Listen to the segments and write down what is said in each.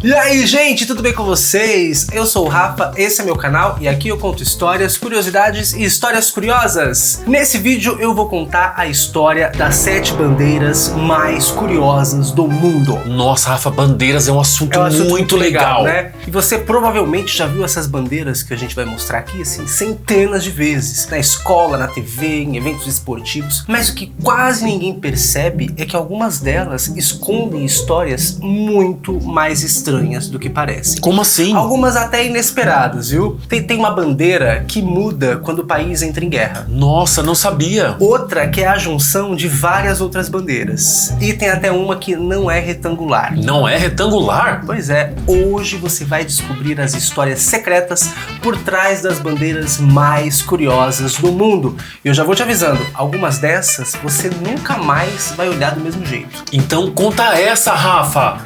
E aí, gente, tudo bem com vocês? Eu sou o Rafa, esse é meu canal e aqui eu conto histórias, curiosidades e histórias curiosas. Nesse vídeo eu vou contar a história das 7 bandeiras mais curiosas do mundo. Nossa, Rafa, bandeiras é um assunto muito legal, né? E você provavelmente já viu essas bandeiras que a gente vai mostrar aqui, assim, centenas de vezes. Na escola, na TV, em eventos esportivos. Mas o que quase ninguém percebe é que algumas delas escondem histórias muito mais estranhas do que parecem. Como assim? Algumas até inesperadas, viu? Tem uma bandeira que muda quando o país entra em guerra. Nossa, não sabia. Outra que é a junção de várias outras bandeiras. E tem até uma que não é retangular. Não é retangular? Pois é, hoje você vai descobrir as histórias secretas por trás das bandeiras mais curiosas do mundo. E eu já vou te avisando, algumas dessas você nunca mais vai olhar do mesmo jeito. Então conta essa, Rafa!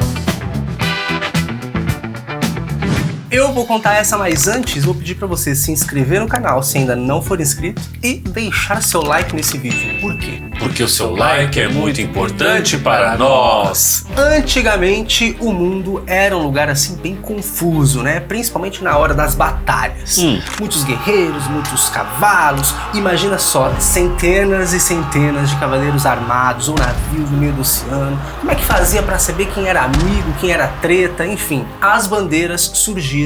Eu vou contar essa, mas antes vou pedir pra você se inscrever no canal se ainda não for inscrito e deixar seu like nesse vídeo. Por quê? Porque o seu like é muito importante para nós. Antigamente o mundo era um lugar assim bem confuso, né? Principalmente na hora das batalhas. Muitos guerreiros, muitos cavalos. Imagina só, centenas e centenas de cavaleiros armados ou navios no meio do oceano. Como é que fazia pra saber quem era amigo, quem era treta, enfim. As bandeiras surgiram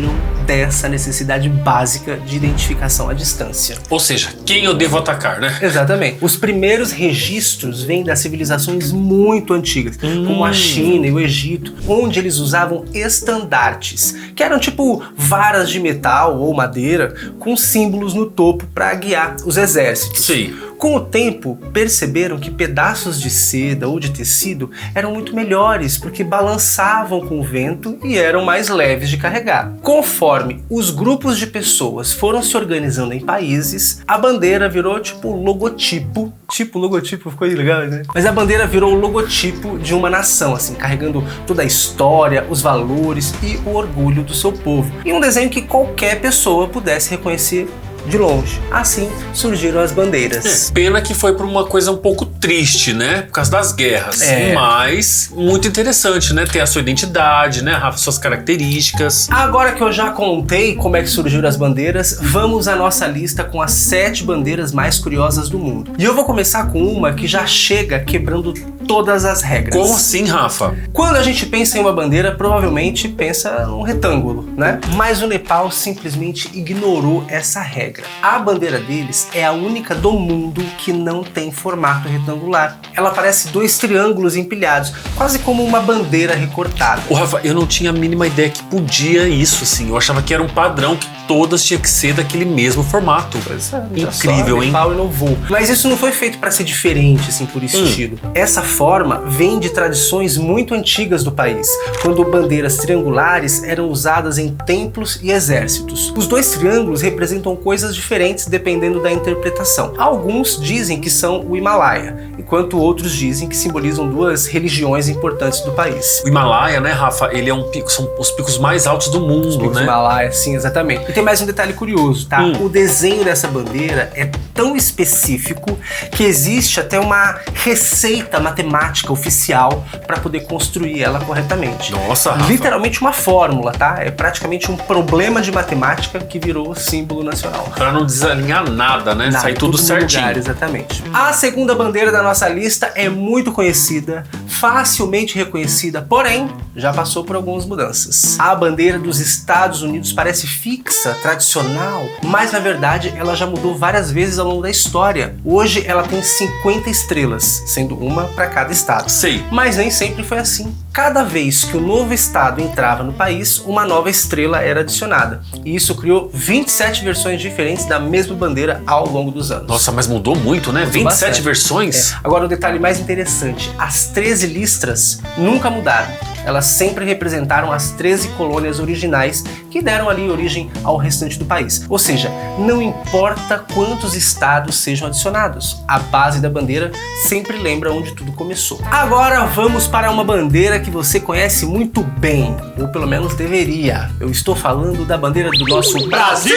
dessa necessidade básica de identificação à distância. Ou seja, quem eu devo atacar, né? Exatamente. Os primeiros registros vêm das civilizações muito antigas, como a China e o Egito, onde eles usavam estandartes, que eram tipo varas de metal ou madeira com símbolos no topo para guiar os exércitos. Sim. Com o tempo, perceberam que pedaços de seda ou de tecido eram muito melhores porque balançavam com o vento e eram mais leves de carregar. Conforme os grupos de pessoas foram se organizando em países, a bandeira virou tipo logotipo. Tipo logotipo, ficou legal, né? Mas a bandeira virou o logotipo de uma nação, assim, carregando toda a história, os valores e o orgulho do seu povo. E um desenho que qualquer pessoa pudesse reconhecer de longe. Assim surgiram as bandeiras. Pena que foi por uma coisa um pouco triste, né? Por causa das guerras. Mas muito interessante, né? Ter a sua identidade, né, Rafa? Suas características. Agora que eu já contei como é que surgiram as bandeiras, vamos à nossa lista com as 7 bandeiras mais curiosas do mundo. E eu vou começar com uma que já chega quebrando todas as regras. Como assim, Rafa? Quando a gente pensa em uma bandeira, provavelmente pensa num retângulo, né? Mas o Nepal simplesmente ignorou essa regra. A bandeira deles é a única do mundo que não tem formato retangular. Ela parece 2 triângulos empilhados, quase como uma bandeira recortada. Ô, Rafa, eu não tinha a mínima ideia que podia isso, assim. Eu achava que era um padrão que todas tinham que ser daquele mesmo formato. Incrível, hein? Nepal inovou. Mas isso não foi feito para ser diferente, assim, por estilo. Essa forma vem de tradições muito antigas do país, quando bandeiras triangulares eram usadas em templos e exércitos. Os 2 triângulos representam coisas diferentes dependendo da interpretação. Alguns dizem que são o Himalaia, enquanto outros dizem que simbolizam 2 religiões importantes do país. O Himalaia, né, Rafa, ele é um pico, são os picos mais altos do mundo, os picos né? Himalaia, sim, exatamente. E tem mais um detalhe curioso, tá? O desenho dessa bandeira é tão específico que existe até uma receita matemática oficial para poder construir ela corretamente. Nossa, Rafa. Literalmente uma fórmula, tá? É praticamente um problema de matemática que virou símbolo nacional. Pra não desalinhar nada, né? Sair tudo certinho. Lugar, exatamente. A segunda bandeira da nossa lista é muito conhecida, facilmente reconhecida, porém já passou por algumas mudanças. A bandeira dos Estados Unidos parece fixa, tradicional, mas na verdade ela já mudou várias vezes ao longo da história. Hoje ela tem 50 estrelas, sendo uma para cada estado. Sei. Mas nem sempre foi assim. Cada vez que o novo estado entrava no país, uma nova estrela era adicionada. E isso criou 27 versões diferentes da mesma bandeira ao longo dos anos. Nossa, mas mudou muito, né? 27 bastante. Versões? Agora o detalhe mais interessante, as 13 listras nunca mudaram. Elas sempre representaram as 13 colônias originais que deram ali origem ao restante do país. Ou seja, não importa quantos estados sejam adicionados, a base da bandeira sempre lembra onde tudo começou. Agora vamos para uma bandeira que você conhece muito bem, ou pelo menos deveria. Eu estou falando da bandeira do nosso Brasil!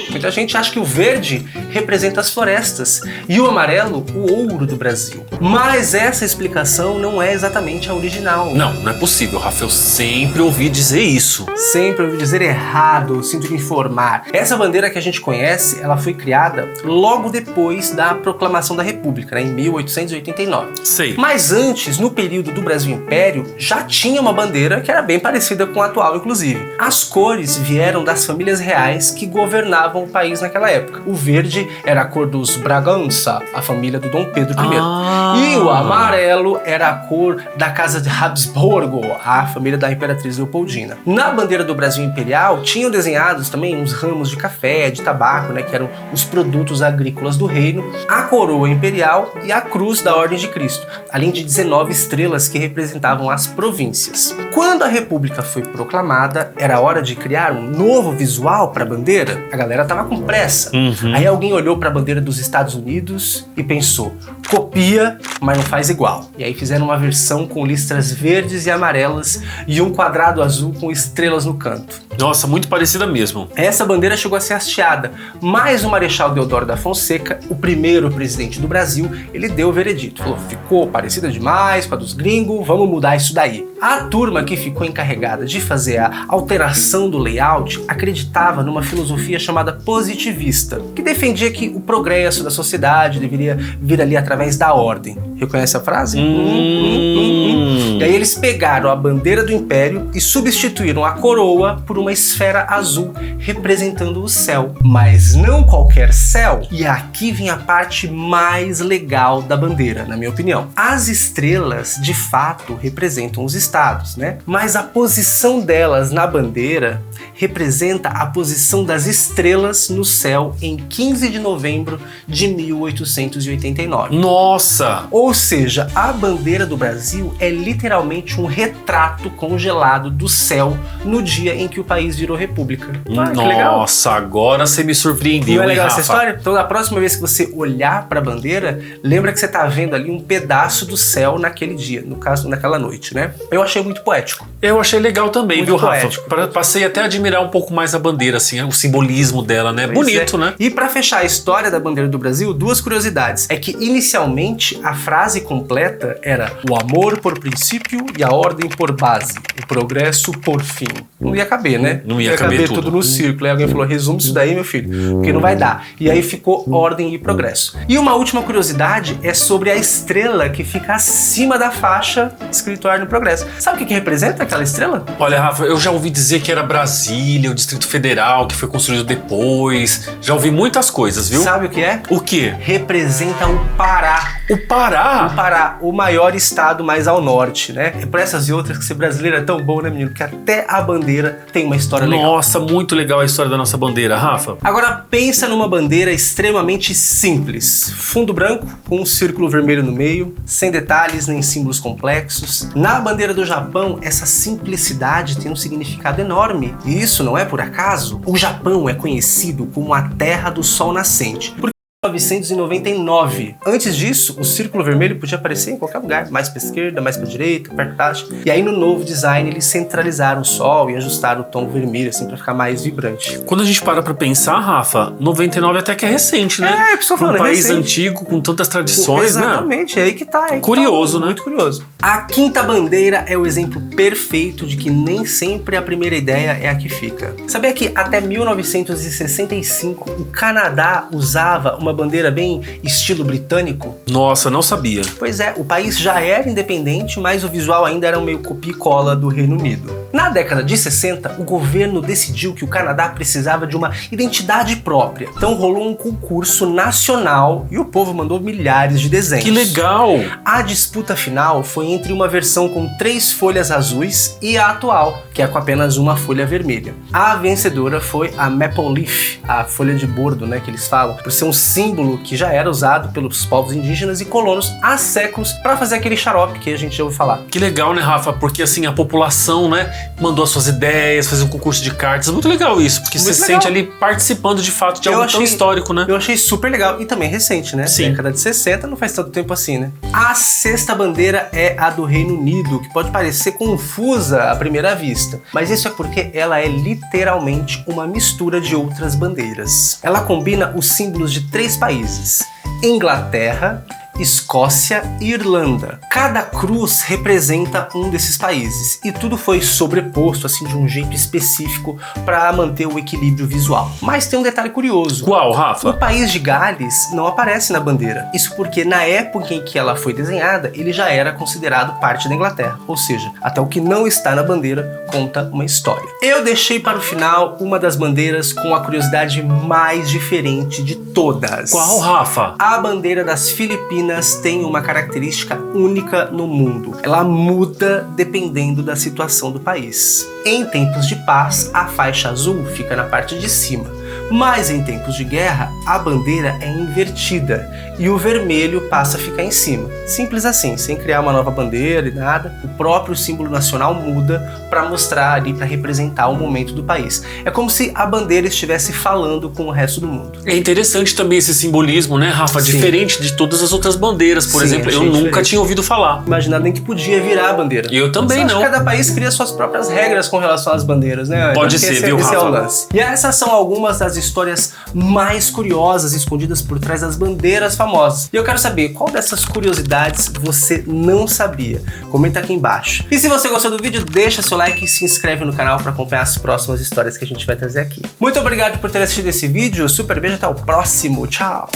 Muita gente acha que o verde representa as florestas e o amarelo, o ouro do Brasil. Mas essa explicação não é exatamente a original. Não é possível, Rafa. Eu sempre ouvi dizer isso. Sempre ouvi dizer errado, sinto que informar. Essa bandeira que a gente conhece, ela foi criada logo depois da proclamação da República, né, em 1889. Sei. Mas antes, no período do Brasil Império, já tinha uma bandeira que era bem parecida com a atual, inclusive. As cores vieram das famílias reais que governavam o país naquela época. O verde era a cor dos Bragança, a família do Dom Pedro I. E o amarelo era a cor da Casa de Habsburgo, a família da Imperatriz Leopoldina. Na bandeira do Brasil Imperial, tinham desenhados também uns ramos de café, de tabaco, né, que eram os produtos agrícolas do reino, a coroa imperial e a cruz da Ordem de Cristo, além de 19 estrelas que representavam as províncias. Quando a República foi proclamada, era hora de criar um novo visual para a bandeira. A galera tava com pressa. Aí alguém olhou para a bandeira dos Estados Unidos e pensou: copia, mas não faz igual. E aí fizeram uma versão com listras verdes e amarelas e um quadrado azul com estrelas no canto. Nossa, muito parecida mesmo. Essa bandeira chegou a ser hasteada, mas o Marechal Deodoro da Fonseca, o primeiro presidente do Brasil, ele deu o veredito. Falou: ficou parecida demais com a dos gringos, vamos mudar isso daí. A turma que ficou encarregada de fazer a alteração do layout acreditava numa filosofia chamada positivista, que defendia que o progresso da sociedade deveria vir ali através da ordem. Reconhece a frase? E aí eles pegaram a bandeira do Império e substituíram a coroa por uma esfera azul representando o céu. Mas não qualquer céu. E aqui vem a parte mais legal da bandeira, na minha opinião. As estrelas, de fato, representam os estados, né? Mas a posição delas na bandeira representa a posição das estrelas no céu em 15 de novembro de 1889. Nossa! Ou seja, a bandeira do Brasil é literalmente um retrato congelado do céu no dia em que o país virou república. Ah, que legal. Nossa, agora você me surpreendeu, não é legal hein, essa Rafa? história? Então, da próxima vez que você olhar para a bandeira, lembra que você tá vendo ali um pedaço do céu naquele dia, no caso, naquela noite, né? Eu achei muito poético. Eu achei legal também, Muito viu, poético. Rafa? Passei até a admirar um pouco mais a bandeira, assim, o simbolismo dela, né? Pois Bonito, é. né? E para fechar a história da bandeira do Brasil, duas curiosidades. É que inicialmente a frase completa era: o amor por princípio e a ordem por base, o progresso por fim. Não ia caber, né? Não ia caber tudo no círculo. Aí alguém falou: resume isso daí, meu filho, porque não vai dar. E aí ficou ordem e progresso. E uma última curiosidade é sobre a estrela que fica acima da faixa escrito ordem e progresso. Sabe o que representa aquela estrela? Olha, Rafa, eu já ouvi dizer que era Brasília, o Distrito Federal, que foi construído depois. Já ouvi muitas coisas, viu? Sabe o que é? O quê? Representa o Pará. O Pará? O Pará, o maior estado mais ao norte, né? É por essas e outras que ser brasileiro é tão bom, né, menino? Que até a bandeira tem uma história legal. Nossa, muito legal a história da nossa bandeira, Rafa. Agora pensa numa bandeira extremamente simples. Fundo branco, com um círculo vermelho no meio, sem detalhes nem símbolos complexos. Na bandeira do Japão, essa simplicidade tem um significado enorme. E isso não é por acaso. O Japão é conhecido como a terra do sol nascente. 1999. Antes disso, o círculo vermelho podia aparecer em qualquer lugar, mais para esquerda, mais para direita, perto da haste. E aí no novo design eles centralizaram o sol e ajustaram o tom vermelho assim para ficar mais vibrante. Quando a gente para pra pensar, Rafa, 99 até que é recente, né? É, pessoal falando, um país recente. antigo com tantas tradições, Exatamente, né? é aí que tá. Curioso, né? Muito curioso. A quinta bandeira é o exemplo perfeito de que nem sempre a primeira ideia é a que fica. Sabia que até 1965 o Canadá usava uma bandeira bem estilo britânico? Nossa, não sabia. Pois é, o país já era independente, mas o visual ainda era meio copia e cola do Reino Unido. Na década de 60, o governo decidiu que o Canadá precisava de uma identidade própria. Então rolou um concurso nacional e o povo mandou milhares de desenhos. Que legal! A disputa final foi entre uma versão com 3 folhas azuis e a atual, que é com apenas uma folha vermelha. A vencedora foi a Maple Leaf, a folha de bordo, né, que eles falam, por ser um símbolo símbolo que já era usado pelos povos indígenas e colonos há séculos para fazer aquele xarope que a gente já ouviu falar. Que legal, né, Rafa? Porque assim, a população, né, mandou as suas ideias, fez um concurso de cartas. Muito legal isso, porque você se sente ali participando de fato de algo tão histórico, né? Eu achei super legal e também recente, né? Sim. Década de 60, não faz tanto tempo assim, né? A sexta bandeira é a do Reino Unido, que pode parecer confusa à primeira vista, mas isso é porque ela é literalmente uma mistura de outras bandeiras. Ela combina os símbolos de 3 países: Inglaterra, Escócia e Irlanda. Cada cruz representa um desses países e tudo foi sobreposto assim de um jeito específico para manter o equilíbrio visual. Mas tem um detalhe curioso. Qual, Rafa? O país de Gales não aparece na bandeira. Isso porque na época em que ela foi desenhada, ele já era considerado parte da Inglaterra. Ou seja, até o que não está na bandeira conta uma história. Eu deixei para o final uma das bandeiras com a curiosidade mais diferente de todas. Qual, Rafa? A bandeira das Filipinas tem uma característica única no mundo. Ela muda dependendo da situação do país. Em tempos de paz, a faixa azul fica na parte de cima, mas em tempos de guerra, a bandeira é invertida e o vermelho passa a ficar em cima. Simples assim, sem criar uma nova bandeira e nada, o próprio símbolo nacional muda para mostrar ali, para representar o momento do país. É como se a bandeira estivesse falando com o resto do mundo. É interessante também esse simbolismo, né, Rafa? Sim. Diferente de todas as outras bandeiras, por exemplo. Eu nunca tinha ouvido falar. Imaginar nem que podia virar a bandeira. Eu também não. Cada país cria suas próprias regras com relação às bandeiras, né? Pode ser, viu, Rafa? Esse é o lance. E essas são algumas das histórias mais curiosas escondidas por trás das bandeiras famosas. E eu quero saber qual dessas curiosidades você não sabia. Comenta aqui embaixo. E se você gostou do vídeo, deixa seu like e se inscreve no canal para acompanhar as próximas histórias que a gente vai trazer aqui. Muito obrigado por ter assistido esse vídeo. Super beijo, até o próximo. Tchau!